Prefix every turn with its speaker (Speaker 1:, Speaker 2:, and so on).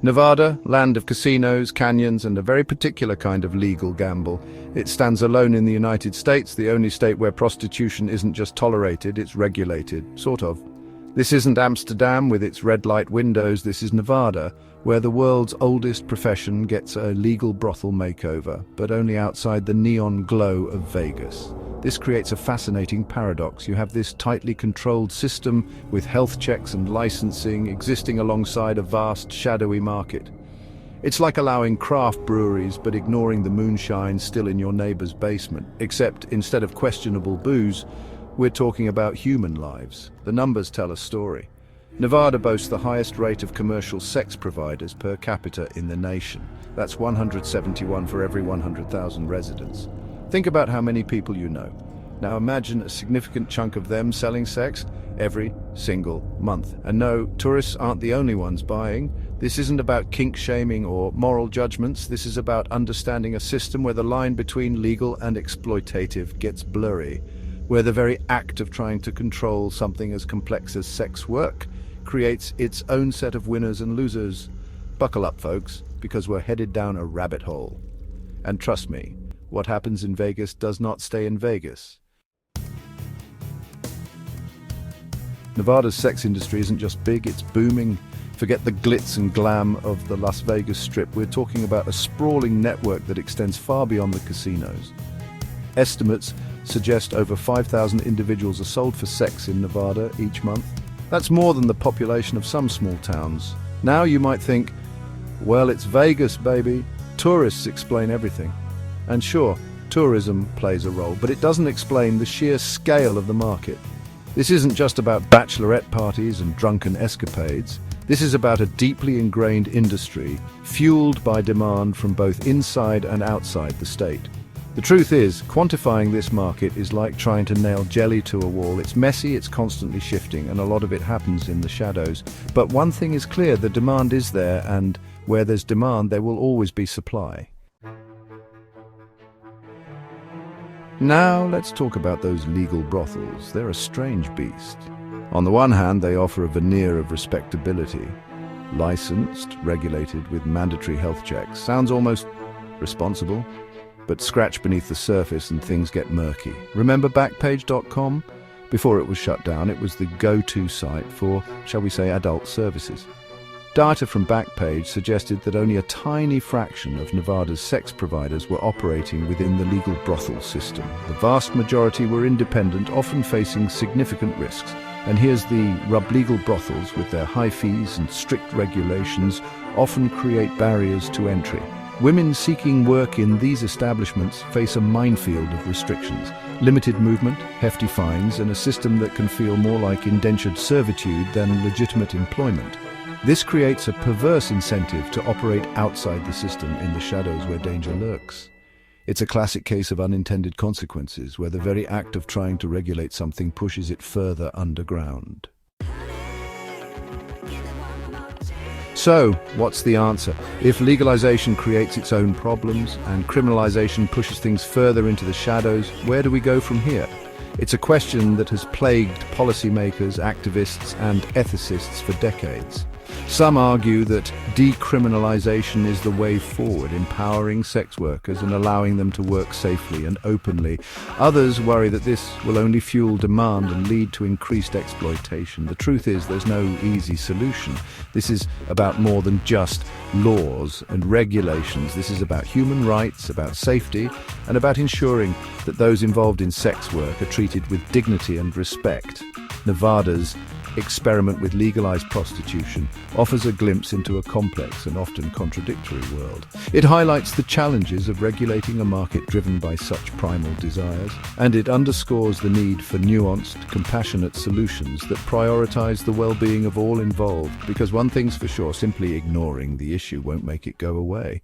Speaker 1: Nevada, land of casinos, canyons, and a very particular kind of legal gamble. It stands alone in the United States, the only state where prostitution isn't just tolerated, it's regulated, sort of. This isn't Amsterdam with its red light windows, this is Nevada, where the world's oldest profession gets a legal brothel makeover, but only outside the neon glow of Vegas. This creates a fascinating paradox. You have this tightly controlled system with health checks and licensing existing alongside a vast, shadowy market. It's like allowing craft breweries but ignoring the moonshine still in your neighbor's basement, except instead of questionable booze, we're talking about human lives. The numbers tell a story. Nevada boasts the highest rate of commercial sex providers per capita in the nation. That's 171 for every 100,000 residents. Think about how many people you know. Now imagine a significant chunk of them selling sex every single month. And no, tourists aren't the only ones buying. This isn't about kink shaming or moral judgments. This is about understanding a system where the line between legal and exploitative gets blurry, where the very act of trying to control something as complex as sex work creates its own set of winners and losers. Buckle up, folks, because we're headed down a rabbit hole. And trust me, what happens in Vegas does not stay in Vegas. Nevada's sex industry isn't just big, it's booming. Forget the glitz and glam of the Las Vegas Strip. We're talking about a sprawling network that extends far beyond the casinos. Estimates suggest over 5,000 individuals are sold for sex in Nevada each month. That's more than the population of some small towns. Now you might think, well, it's Vegas, baby. Tourists explain everything. And sure, tourism plays a role, but it doesn't explain the sheer scale of the market. This isn't just about bachelorette parties and drunken escapades. This is about a deeply ingrained industry, fueled by demand from both inside and outside the state. The truth is, quantifying this market is like trying to nail jelly to a wall. It's messy, it's constantly shifting, and a lot of it happens in the shadows. But one thing is clear, the demand is there, and where there's demand, there will always be supply. Now let's talk about those legal brothels. They're a strange beast. On the one hand, they offer a veneer of respectability. Licensed, regulated with mandatory health checks. Sounds almost responsible, but scratch beneath the surface and things get murky. Remember Backpage.com? Before it was shut down, it was the go-to site for, shall we say, adult services. Data from Backpage suggested that only a tiny fraction of Nevada's sex providers were operating within the legal brothel system. The vast majority were independent, often facing significant risks. And here's the rub: legal brothels, with their high fees and strict regulations, often create barriers to entry. Women seeking work in these establishments face a minefield of restrictions. Limited movement, hefty fines, and a system that can feel more like indentured servitude than legitimate employment. This creates a perverse incentive to operate outside the system in the shadows where danger lurks. It's a classic case of unintended consequences, where the very act of trying to regulate something pushes it further underground. So, what's the answer? If legalization creates its own problems and criminalization pushes things further into the shadows, where do we go from here? It's a question that has plagued policymakers, activists, and ethicists for decades. Some argue that decriminalization is the way forward, empowering sex workers and allowing them to work safely and openly. Others worry that this will only fuel demand and lead to increased exploitation. The truth is, there's no easy solution. This is about more than just laws and regulations. This is about human rights, about safety, and about ensuring that those involved in sex work are treated with dignity and respect. Nevada's experiment with legalized prostitution offers a glimpse into a complex and often contradictory world. It highlights the challenges of regulating a market driven by such primal desires, and it underscores the need for nuanced, compassionate solutions that prioritize the well-being of all involved, because one thing's for sure, simply ignoring the issue won't make it go away.